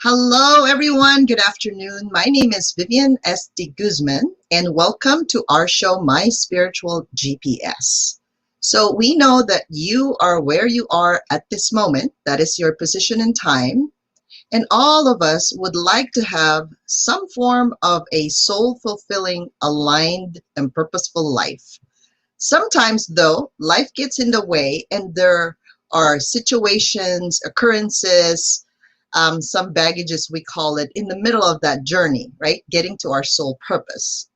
Hello, everyone. Good afternoon. My name is Vivian S. de Guzman, and welcome to our show, My Spiritual GPS. So we know that you are where you are at this moment. That is your position in time. And all of us would like to have some form of a soul-fulfilling, aligned, and purposeful life. Sometimes, though, life gets in the way, and there are situations, occurrences, some baggage, as we call it, in the middle of that journey, right? Getting to our soul purpose.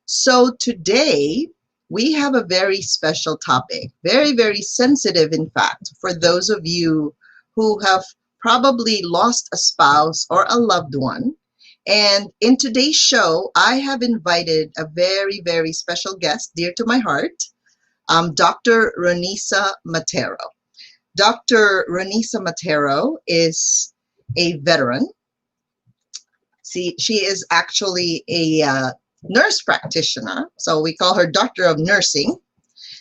So today, we have a very special topic, very, very sensitive, in fact, for those of you who have probably lost a spouse or a loved one. And in today's show, I have invited a very, very special guest, dear to my heart, Dr. Ronisa Matero. Dr. Ronisa Matero is a veteran. She is actually a nurse practitioner, so we call her Doctor of Nursing.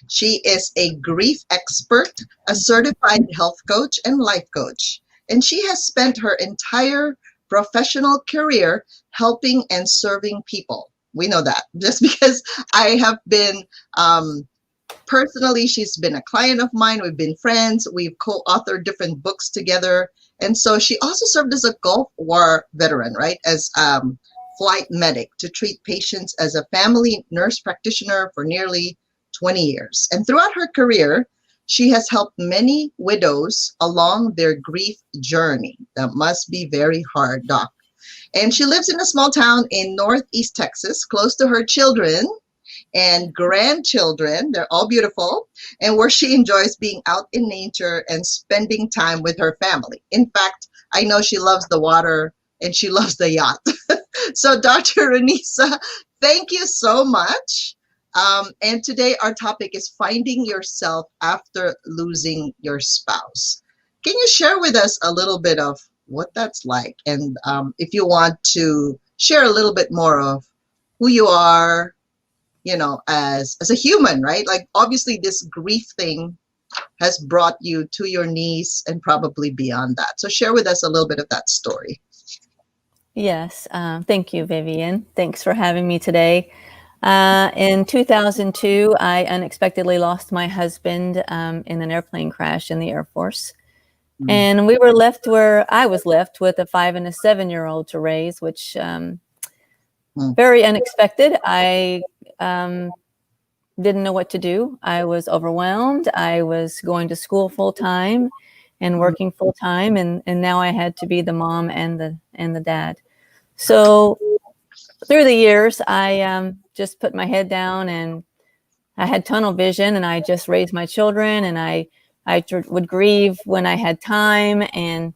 She is a grief expert, a certified health coach, and life coach. And she has spent her entire professional career helping and serving people. We know that just because I have been personally, she's been a client of mine. We've been friends. We've co-authored different books together. And so she also served as a Gulf War veteran, right? As flight medic to treat patients as a family nurse practitioner for nearly 20 years. And throughout her career, she has helped many widows along their grief journey. That must be very hard, Doc. And she lives in a small town in Northeast Texas, close to her children and grandchildren. They're all beautiful, and where she enjoys being out in nature and spending time with her family. In fact, I know she loves the water and she loves the yacht. So Dr. Ronisa, thank you so much. And today our topic is finding yourself after losing your spouse. Can you share with us a little bit of what that's like? And if you want to share a little bit more of who you are, you know, as a human, right? Like obviously this grief thing has brought you to your knees and probably beyond that. So share with us a little bit of that story. Yes. Thank you, Vivian. Thanks for having me today. In 2002, I unexpectedly lost my husband in an airplane crash in the Air Force. And we were left where I was left with a 5 and a 7-year-old to raise, which very unexpected. I didn't know what to do. I was overwhelmed. I was going to school full time and working full time, and now I had to be the mom and the dad. So through the years, I just put my head down, and I had tunnel vision, and I just raised my children, and I would grieve when I had time, and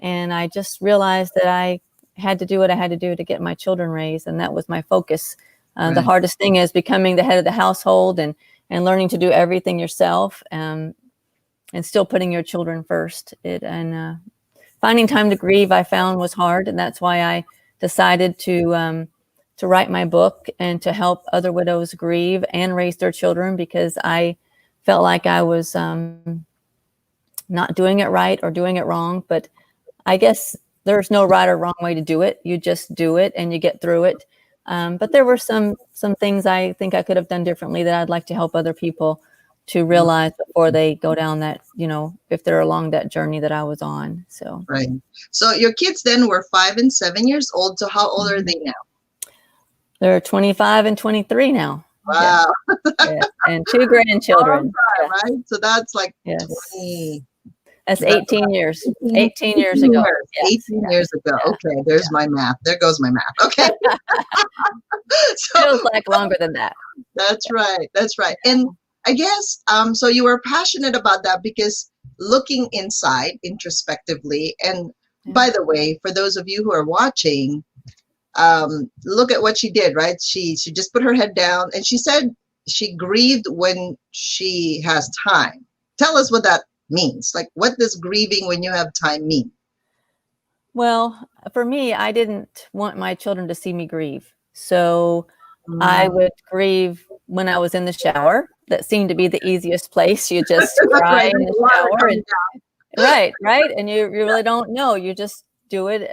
I just realized that I had to do what I had to do to get my children raised, and that was my focus. Right. The hardest thing is becoming the head of the household and learning to do everything yourself, and still putting your children first. Finding time to grieve, I found, was hard, and that's why I decided to write my book and to help other widows grieve and raise their children, because I felt like I was not doing it right or doing it wrong. But I guess there's no right or wrong way to do it. You just do it and you get through it. But there were some things I think I could have done differently that I'd like to help other people to realize before they go down that, you know, if they're along that journey that I was on. So right. So your kids then were 5 and 7 years old. So how old are they now? They're 25 and 23 now. Wow. Yeah. And 2 grandchildren. Time, right? So that's like 20. That's 18 years. 18 years ago. Yes. 18 years ago. Okay, there's my math. There goes my math. Okay. So, feels like longer than that. That's right. That's right. And I guess, so you were passionate about that because looking inside introspectively, and by the way, for those of you who are watching, look at what she did, right? She just put her head down, and she said she grieved when she has time. Tell us what that means. Like, what does grieving when you have time mean? Well, for me, I didn't want my children to see me grieve. So I would grieve when I was in the shower. That seemed to be the easiest place. You just cry in the shower. And, right. And you really don't know. You just do it.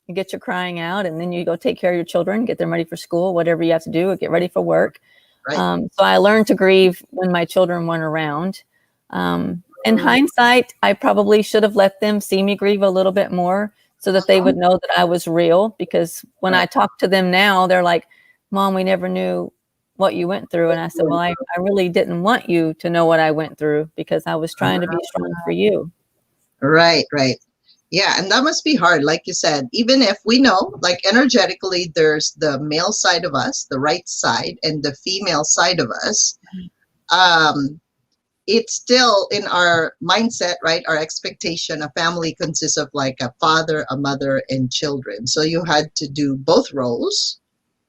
You get your crying out, and then you go take care of your children, get them ready for school, whatever you have to do, or get ready for work. Right. So I learned to grieve when my children weren't around. In hindsight, I probably should have let them see me grieve a little bit more so that they would know that I was real. Because when I talk to them now, they're like, Mom, we never knew what you went through. And I said, well, I really didn't want you to know what I went through because I was trying to be strong for you. Right, right. Yeah, and that must be hard. Like you said, even if we know, like energetically, there's the male side of us, the right side, and the female side of us. It's still in our mindset, right? Our expectation, a family consists of like a father, a mother, and children. So you had to do both roles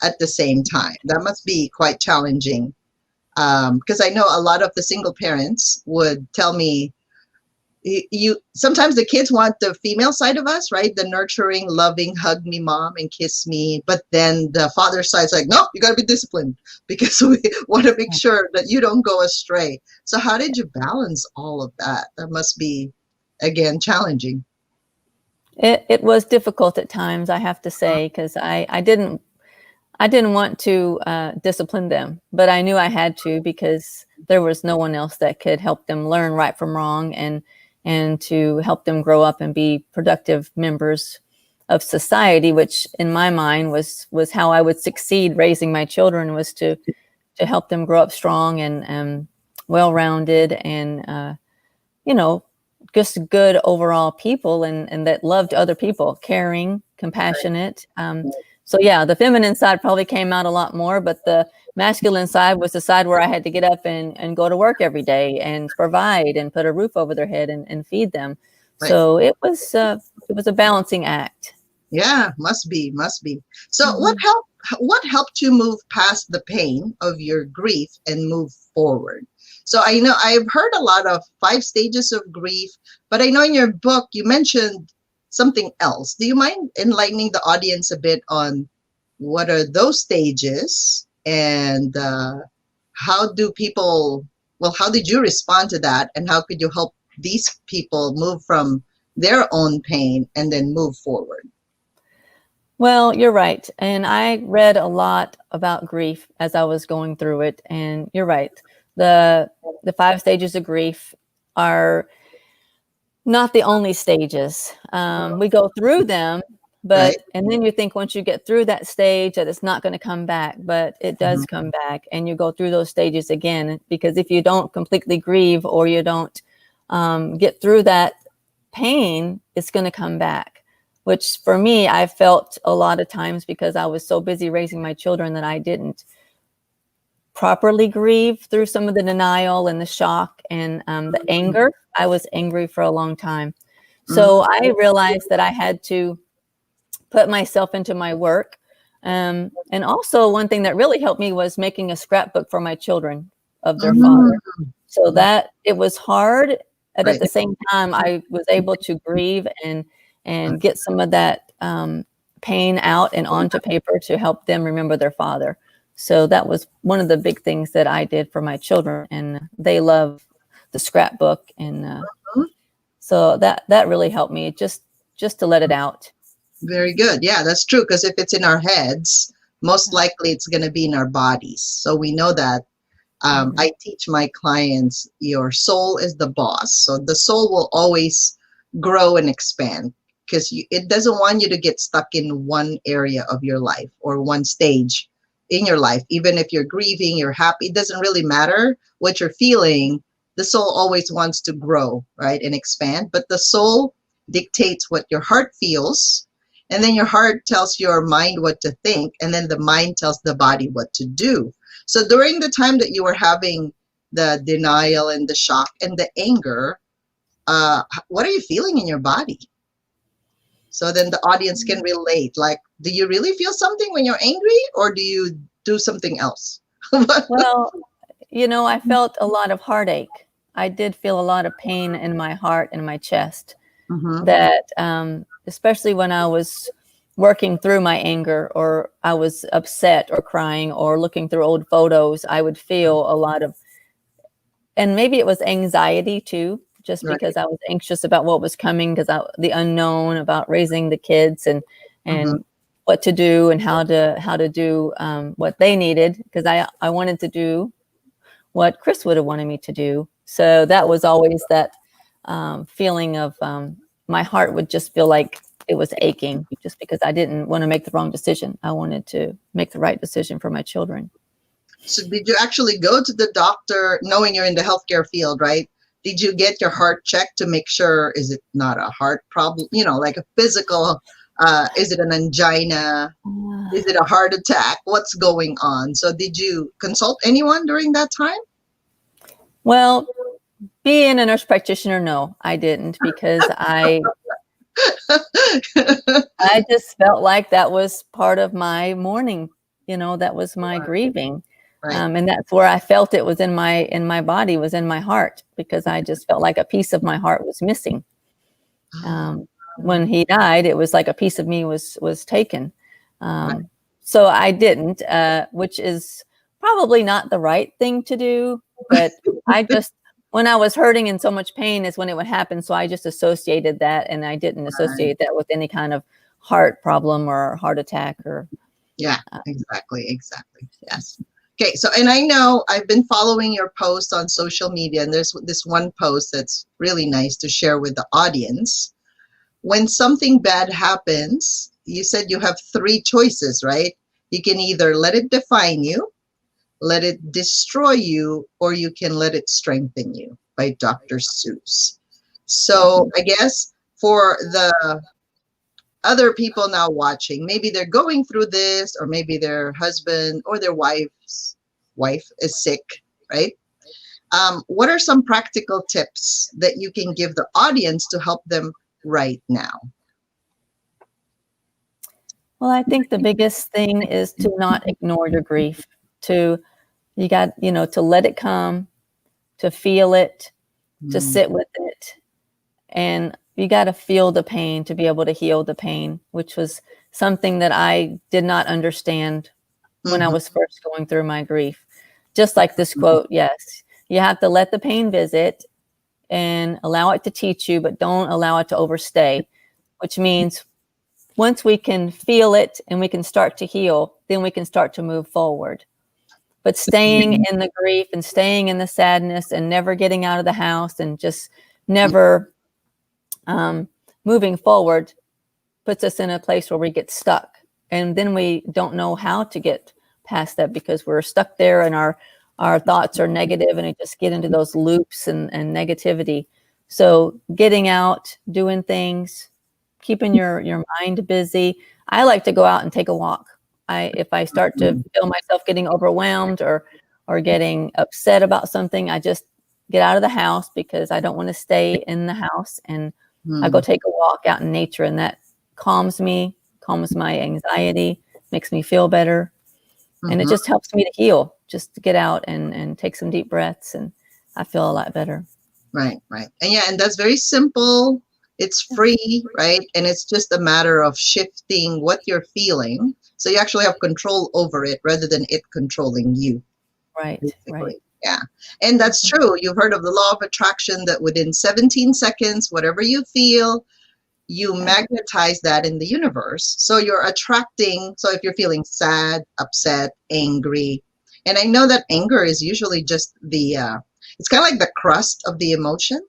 at the same time. That must be quite challenging. Because I know a lot of the single parents would tell me, you sometimes the kids want the female side of us, right? The nurturing, loving, hug me, mom, and kiss me. But then the father side's like, no, you got to be disciplined because we want to make sure that you don't go astray. So how did you balance all of that? That must be, again, challenging. It was difficult at times, I have to say, because I didn't want to discipline them, but I knew I had to because there was no one else that could help them learn right from wrong and to help them grow up and be productive members of society, which in my mind was how I would succeed raising my children, was to help them grow up strong and well-rounded and, just good overall people and that loved other people, caring, compassionate. So yeah, the feminine side probably came out a lot more, but the masculine side was the side where I had to get up and go to work every day and provide and put a roof over their head and feed them. Right. So it was a balancing act. Yeah, must be. So what helped you move past the pain of your grief and move forward? So I know I've heard a lot of 5 stages of grief, but I know in your book you mentioned something else. Do you mind enlightening the audience a bit on what are those stages and how did you respond to that, and how could you help these people move from their own pain and then move forward? Well, you're right. And I read a lot about grief as I was going through it. And you're right. The 5 stages of grief are not the only stages. We go through them, but and then you think once you get through that stage that it's not going to come back, but it does come back, and you go through those stages again. Because if you don't completely grieve or you don't get through that pain, it's going to come back. Which for me, I felt a lot of times because I was so busy raising my children that I didn't properly grieve through some of the denial and the shock and the anger. I was angry for a long time. So I realized that I had to put myself into my work. And also one thing that really helped me was making a scrapbook for my children of their father. So that it was hard. And at the same time, I was able to grieve and get some of that pain out and onto paper to help them remember their father. So that was one of the big things that I did for my children, and they love the scrapbook. And so that really helped me just to let it out. Very good. Yeah, that's true. Because if it's in our heads, most likely it's going to be in our bodies. So we know that. I teach my clients, your soul is the boss. So the soul will always grow and expand because it doesn't want you to get stuck in one area of your life or one stage in your life. Even if you're grieving, you're happy, it doesn't really matter what you're feeling. The soul always wants to grow, right, and expand. But the soul dictates what your heart feels, and then your heart tells your mind what to think, and then the mind tells the body what to do. So during the time that you were having the denial and the shock and the anger, what are you feeling in your body? So then the audience can relate. Like, do you really feel something when you're angry, or do you do something else? Well, I felt a lot of heartache. I did feel a lot of pain in my heart and my chest. That, especially when I was working through my anger, or I was upset or crying or looking through old photos, I would feel a lot of, and maybe it was anxiety too, just Right. because I was anxious about what was coming, because the unknown about raising the kids and Mhm. what to do and how to do what they needed, because I wanted to do what Chris would have wanted me to do. So that was always that feeling of my heart would just feel like it was aching, just because I didn't want to make the wrong decision. I wanted to make the right decision for my children. So did you actually go to the doctor knowing you're in the healthcare field, right? Did you get your heart checked to make sure, is it not a heart problem, like a physical, is it an angina? Is it a heart attack? What's going on? So did you consult anyone during that time? Well, being a nurse practitioner, no, I didn't, because I just felt like that was part of my mourning, that was my grieving. Right. And that's where I felt it was in my body, was in my heart, because I just felt like a piece of my heart was missing. When he died, it was like a piece of me was taken. Right. So I didn't, which is probably not the right thing to do, but I just, when I was hurting in so much pain is when it would happen. So I just associated that, and I didn't associate that with any kind of heart problem or heart attack or. Yeah, exactly. Yes. Okay. So, and I know I've been following your posts on social media, and there's this one post that's really nice to share with the audience. When something bad happens, you said you have 3 choices, right? You can either let it define you, let it destroy you, or you can let it strengthen you, by Dr. Seuss. So I guess for the other people now watching, maybe they're going through this, or maybe their husband or their wife's wife is sick, right? What are some practical tips that you can give the audience to help them right now? Well, I think the biggest thing is to not ignore your grief, to let it come, to feel it, to sit with it. And you got to feel the pain to be able to heal the pain, which was something that I did not understand when I was first going through my grief. Just like this quote, yes, you have to let the pain visit and allow it to teach you, but don't allow it to overstay, which means once we can feel it and we can start to heal, then we can start to move forward. But staying in the grief and staying in the sadness and never getting out of the house and just never moving forward puts us in a place where we get stuck. And then we don't know how to get past that, because we're stuck there and our thoughts are negative, and we just get into those loops and negativity. So getting out, doing things, keeping your mind busy. I like to go out and take a walk. If I start to feel myself getting overwhelmed or getting upset about something, I just get out of the house, because I don't want to stay in the house, and I go take a walk out in nature, and that calms me, calms my anxiety, makes me feel better. And it just helps me to heal, just to get out and take some deep breaths, and I feel a lot better. Right. And that's very simple. It's free, right? And it's just a matter of shifting what you're feeling. So you actually have control over it rather than it controlling you. Right. Yeah. And that's true. You've heard of the law of attraction, that within 17 seconds, whatever you feel, you magnetize that in the universe. So you're attracting. So if you're feeling sad, upset, angry, and I know that anger is usually just it's kind of like the crust of the emotion,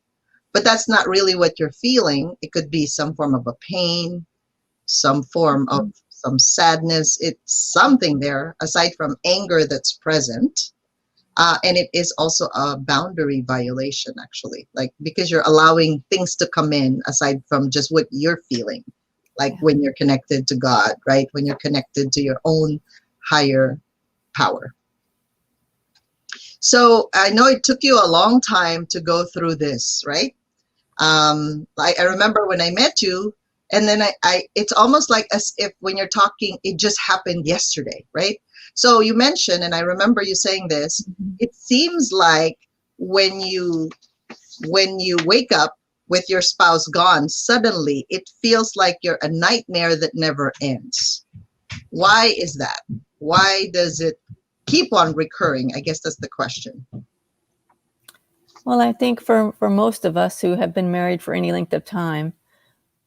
but that's not really what you're feeling. It could be some form of a pain, some form of some sadness. It's something there aside from anger that's present. And it is also a boundary violation, actually, like, because you're allowing things to come in aside from just what you're feeling, like when you're connected to God, right? When you're connected to your own higher power. So I know it took you a long time to go through this, right? I remember when I met you, and then it's almost like as if when you're talking, it just happened yesterday, right? So you mentioned, and I remember you saying this, it seems like when you wake up with your spouse gone, suddenly it feels like you're a nightmare that never ends. Why is that? Why does it keep on recurring? I guess that's the question. Well, I think for most of us who have been married for any length of time,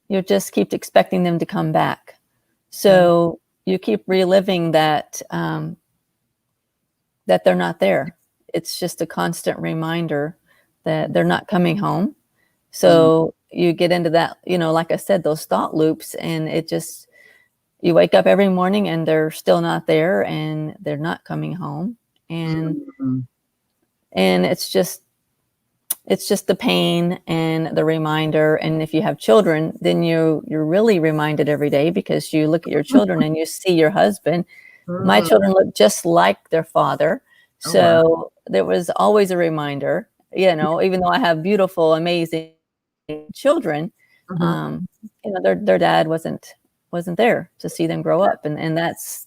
you just keep expecting them to come back. So you keep reliving that that they're not there. It's just a constant reminder that they're not coming home. So you get into that, like I said, those thought loops, and it just, you wake up every morning and they're still not there and they're not coming home. And Mhm. it's just the pain and the reminder. And if you have children, then you're really reminded every day, because you look at your children and you see your husband. My Mhm. children look just like their father. Oh, wow. So there was always a reminder, even though I have beautiful, amazing children, Mhm. um, their dad wasn't there to see them grow up. And that's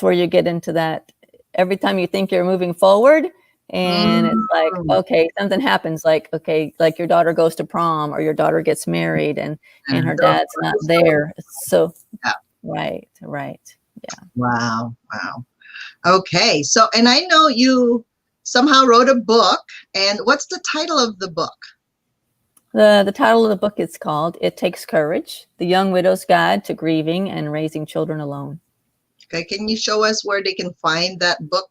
where you get into that. Every time you think you're moving forward, and it's like, Mm. okay, something happens, like, okay, like your daughter goes to prom or your daughter gets married, and her They're dad's not there. So yeah. right. Yeah. Wow. Wow. Okay. So, and I know you somehow wrote a book. And what's the title of the book? The title of the book is called It Takes Courage: The Young Widow's Guide to Grieving and Raising Children Alone. Okay. Can you show us where they can find that book?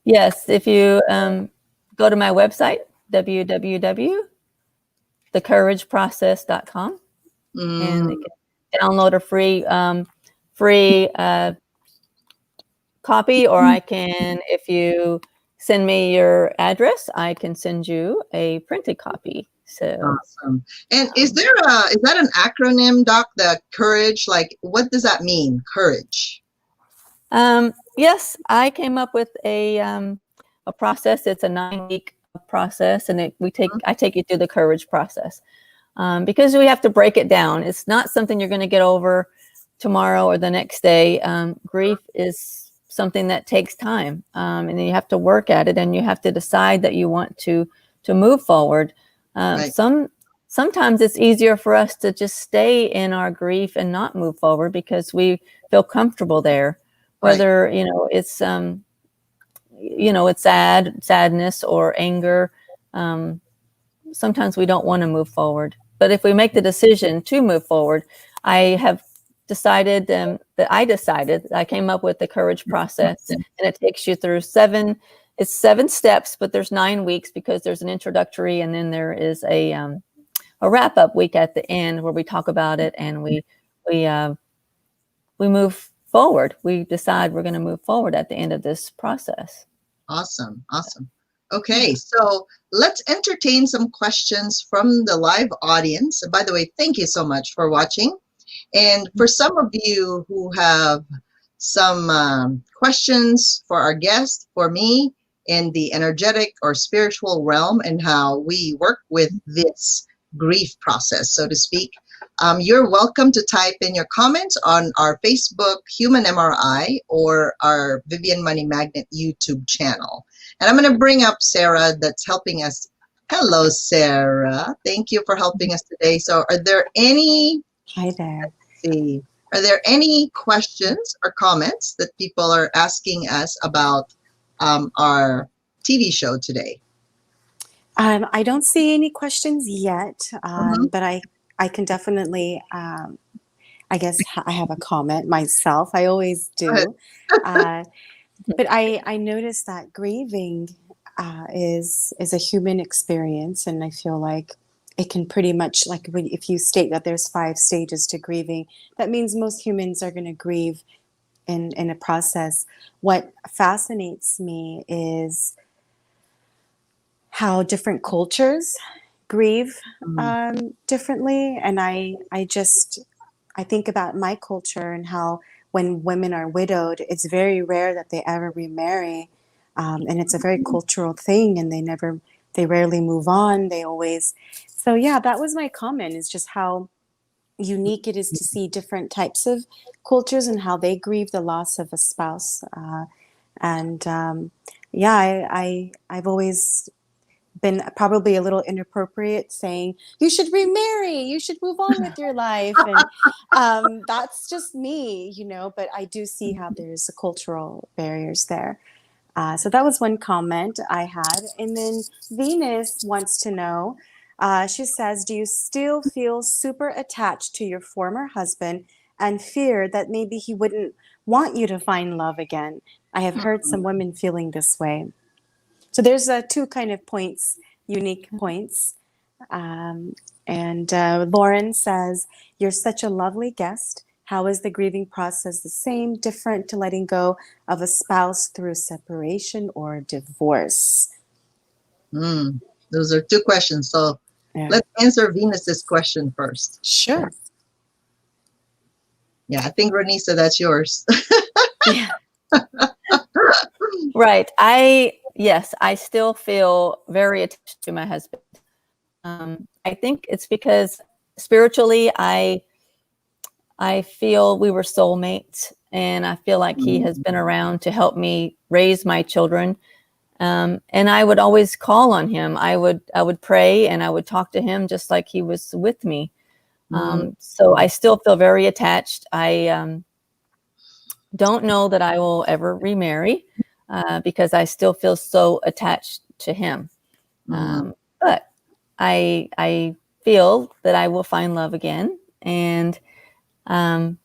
Yes, if you go to my website, www.thecourageprocess.com, and Mm. you can download a free copy, or I can, if you send me your address, I can send you a printed copy. So Awesome. And is that an acronym, Doc? The courage, like what does that mean? Courage. yes, I came up with a process. It's a 9-week process, and I take you through the courage process, because we have to break it down. It's not something you're going to get over tomorrow or the next day. Grief is something that takes time, and you have to work at it, and you have to decide that you want to move forward. Right. Sometimes it's easier for us to just stay in our grief and not move forward because we feel comfortable there. Right. Whether it's sadness or anger. Sometimes we don't want to move forward. But if we make the decision to move forward, I have decided I came up with the courage process, and it takes you through it's 7 steps, but there's 9 weeks, because there's an introductory, and then there is a wrap up week at the end where we talk about it, and we move forward. We decide we're going to move forward at the end of this process. Awesome. Awesome. Yeah. Okay, so let's entertain some questions from the live audience. And by the way, thank you so much for watching. And for some of you who have some questions for our guest, for me, in the energetic or spiritual realm, and how we work with this grief process, so to speak, you're welcome to type in your comments on our Facebook Human MRI or our Vivian Money Magnet YouTube channel. And I'm going to bring up Sarah, that's helping us. Hello, Sarah. Thank you for helping us today. So are there any Hi there. see. Are there any questions or comments that people are asking us about our TV show today? I don't see any questions yet, Mhm. but I can definitely, I guess I have a comment myself. I always Go ahead. do. But I noticed that grieving is a human experience, and I feel like it can pretty much, like if you state that there's 5 stages to grieving, that means most humans are going to grieve in a process. What fascinates me is how different cultures grieve Mm. differently, and I think about my culture and how when women are widowed, it's very rare that they ever remarry, and it's a very cultural thing, and they rarely move on. They always, so yeah, that was my comment. Is just how unique it is to see different types of cultures and how they grieve the loss of a spouse. And yeah, I've always been probably a little inappropriate saying you should remarry, you should move on with your life, and that's just me, but I do see how there's cultural barriers there. So that was one comment I had. And then Venus wants to know, she says, do you still feel super attached to your former husband and fear that maybe he wouldn't want you to find love again? I have heard some women feeling this way. So there's two kind of points, unique points. And Lauren says, you're such a lovely guest. How is the grieving process the same, different to letting go of a spouse through separation or divorce? Those are two questions. So Yeah. let's answer Venus's question first. Sure. Yeah, I think Ranisa, that's yours. Yeah. Right. Yes, I still feel very attached to my husband. I think it's because spiritually, I feel we were soulmates, and I feel like he has been around to help me raise my children. And I would always call on him. I would pray and I would talk to him just like he was with me. So I still feel very attached. I don't know that I will ever remarry because I still feel so attached to him. But I feel that I will find love again, and I'm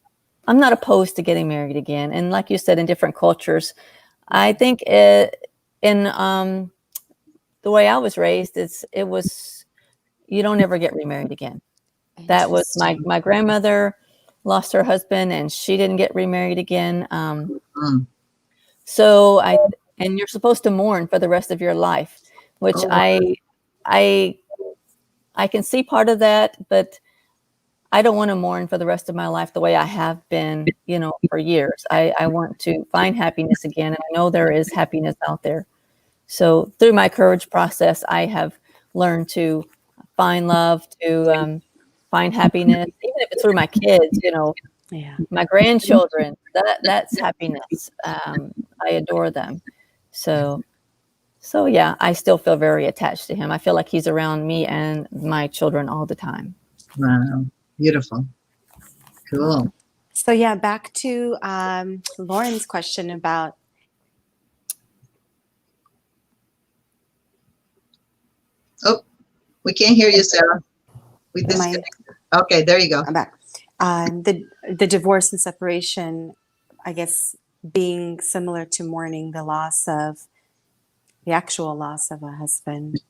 not opposed to getting married again. And like you said, in different cultures, I think in the way I was raised, it was you don't ever get remarried again. That was my grandmother lost her husband, and she didn't get remarried again. So and you're supposed to mourn for the rest of your life, which I can see part of that, but I don't want to mourn for the rest of my life the way I have been, for years. I want to find happiness again, and I know there is happiness out there. So through my courage process, I have learned to find love, to find happiness, even if it's through my kids, my grandchildren. That's happiness. I adore them. So yeah, I still feel very attached to him. I feel like he's around me and my children all the time. Wow. Beautiful. Cool. So yeah, back to Lauren's question about. Oh, we can't hear you, Sarah. We disconnected. Okay, there you go. I'm back. The divorce and separation, I guess, being similar to mourning the actual loss of a husband.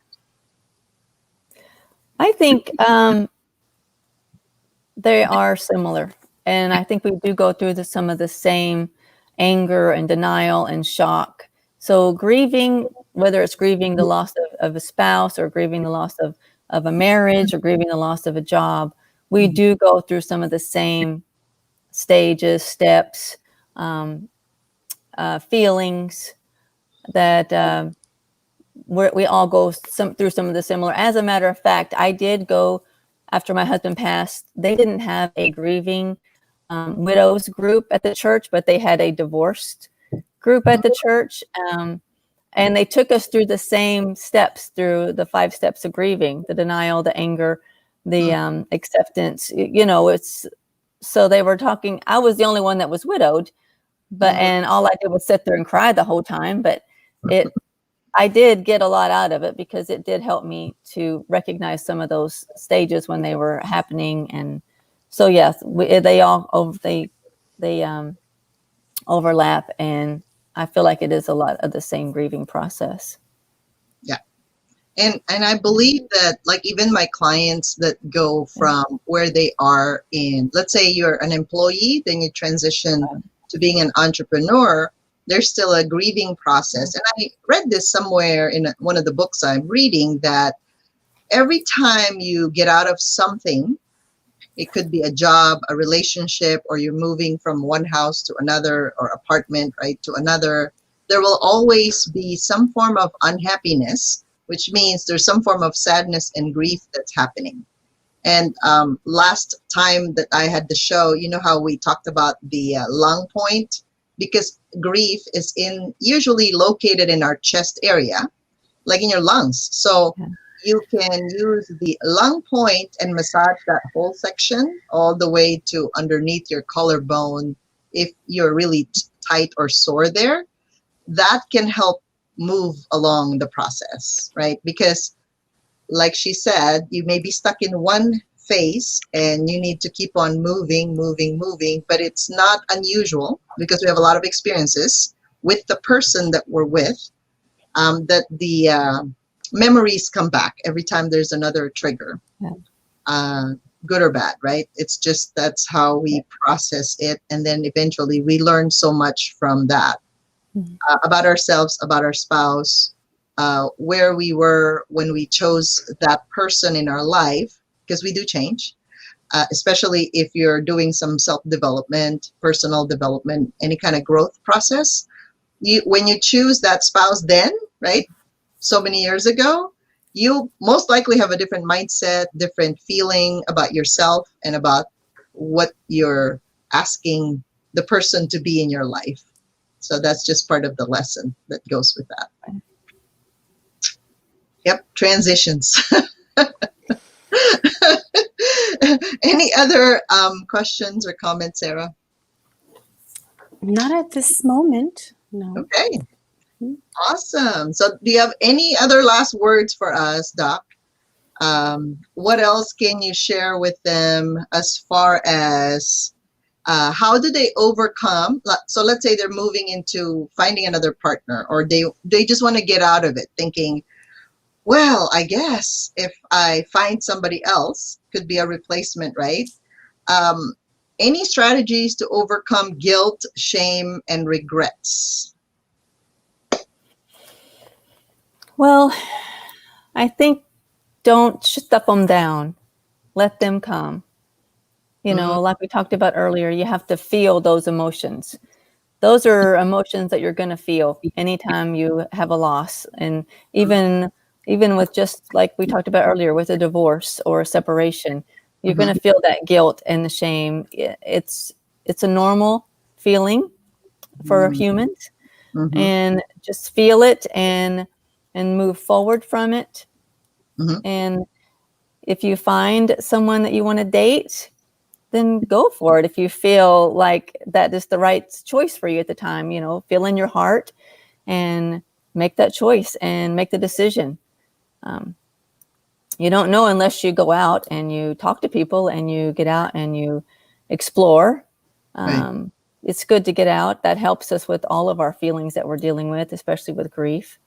I think they are similar. And I think we do go through some of the same anger and denial and shock. So grieving, whether it's grieving the loss of a spouse or grieving the loss of a marriage or grieving the loss of a job, we do go through some of the same stages, steps, feelings that we all go through some of the similar. As a matter of fact, I did go after my husband passed. They didn't have a grieving widows group at the church, but they had a divorced group at the church. And they took us through the same steps, through the 5 steps of grieving: the denial, the anger, the acceptance. It's so they were talking. I was the only one that was widowed, and all I did was sit there and cry the whole time. But I did get a lot out of it because it did help me to recognize some of those stages when they were happening. And so, yes, they overlap, and I feel like it is a lot of the same grieving process. Yeah. And I believe that, like, even my clients that go from where they are in, let's say you're an employee, then you transition to being an entrepreneur, there's still a grieving process. And I read this somewhere in one of the books I'm reading, that every time you get out of something, it could be a job, a relationship, or you're moving from one house to another, or apartment, right, to another, there will always be some form of unhappiness, which means there's some form of sadness and grief that's happening. And last time that I had the show, you know how we talked about the lung point? Because grief is usually located in our chest area, like in your lungs. So you can use the lung point and massage that whole section all the way to underneath your collarbone if you're really tight or sore there. that can help move along the process, right? Because like she said, you may be stuck in one phase and you need to keep on moving, but it's not unusual because we have a lot of experiences with the person that we're with, that the memories come back every time there's another trigger, good or bad, right? It's just that's how we process it. And then eventually we learn so much from that, about ourselves, about our spouse, where we were when we chose that person in our life, because we do change, especially if you're doing some self-development, personal development, any kind of growth process. When you choose that spouse then, right, so many years ago, you most likely have a different mindset, different feeling about yourself and about what you're asking the person to be in your life. So that's just part of the lesson that goes with that. Yep, transitions. Any other questions or comments, Sarah? Not at this moment, no. Okay, awesome. So do you have any other last words for us, Doc? What else can you share with them as far as how do they overcome? So let's say they're moving into finding another partner, or they just want to get out of it thinking, well, I guess if I find somebody else, could be a replacement, right? Any strategies to overcome guilt, shame, and regrets? Well, I think don't stuff them down. Let them come. You know, like we talked about earlier, you have to feel those emotions. Those are emotions that you're going to feel anytime you have a loss. And even with, just like we talked about earlier, with a divorce or a separation, you're going to feel that guilt and the shame. It's a normal feeling for humans, and just feel it and move forward from it. And if you find someone that you want to date, then go for it. If you feel like that is the right choice for you at the time, you know, feel in your heart and make that choice and make the decision. You don't know unless you go out and you talk to people and you get out and you explore. Right. It's good to get out. That helps us with all of our feelings that we're dealing with, especially with grief.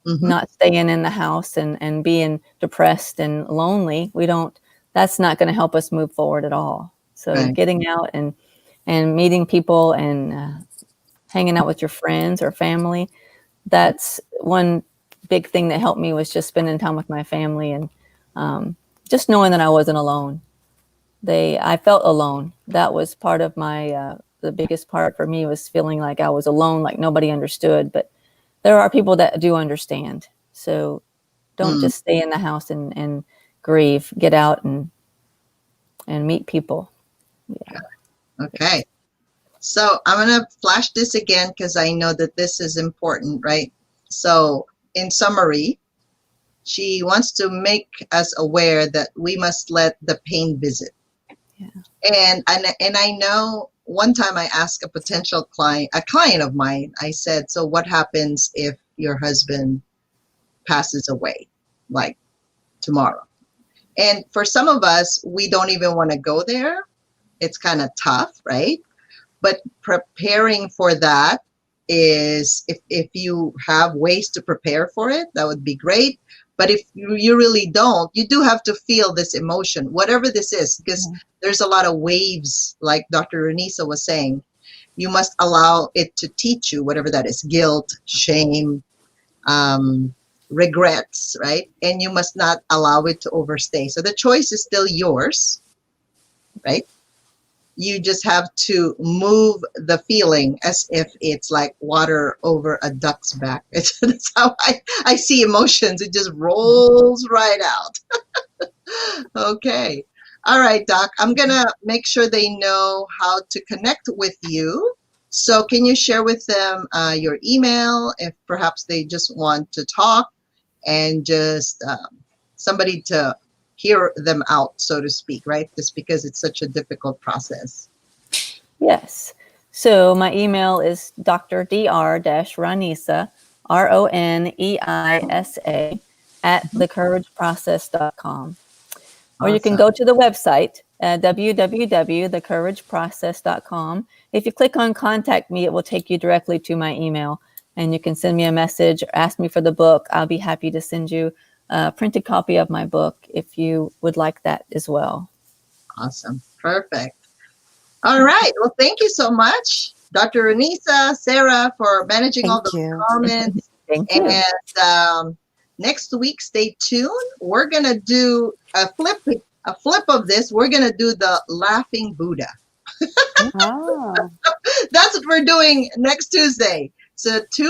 Not staying in the house and being depressed and lonely. That's not going to help us move forward at all. So getting out and meeting people and hanging out with your friends or family, that's one big thing that helped me, was just spending time with my family and just knowing that I wasn't alone. I felt alone. That was part of my, the biggest part for me was feeling like I was alone, like nobody understood. But there are people that do understand. So don't just stay in the house and grieve. Get out and meet people. Yeah. Okay. So I'm going to flash this again because I know that this is important, right? So in summary, she wants to make us aware that we must let the pain visit. Yeah. And I know one time I asked a potential client, a client of mine, I said, so what happens if your husband passes away, like tomorrow? And for some of us, we don't even want to go there. It's kind of tough, right? But preparing for that is, if you have ways to prepare for it, that would be great. But if you really don't, you do have to feel this emotion, whatever this is, because there's a lot of waves, like Dr. Renisa was saying. You must allow it to teach you, whatever that is, guilt, shame, regrets, right? And you must not allow it to overstay. So the choice is still yours, right? You just have to move the feeling as if it's like water over a duck's back. That's how I see emotions. It just rolls right out. Okay. All right, Doc. I'm going to make sure they know how to connect with you. So can you share with them your email if perhaps they just want to talk and just somebody to hear them out, so to speak, right? Just because it's such a difficult process. Yes. So my email is dr.dr-ranisa, RONEISA, at thecourageprocess.com. Or you can Awesome. go to the website, www.thecourageprocess.com. If you click on Contact Me, it will take you directly to my email. And you can send me a message or ask me for the book. I'll be happy to send you a printed copy of my book if you would like that as well. Awesome. Perfect. All right. Well, thank you so much, Dr. Ranisa, Sarah, for managing all Thank the you. comments. Thank you. And next week, stay tuned. We're going to do a flip of this. We're going to do the Laughing Buddha. Oh. That's what we're doing next Tuesday. So tune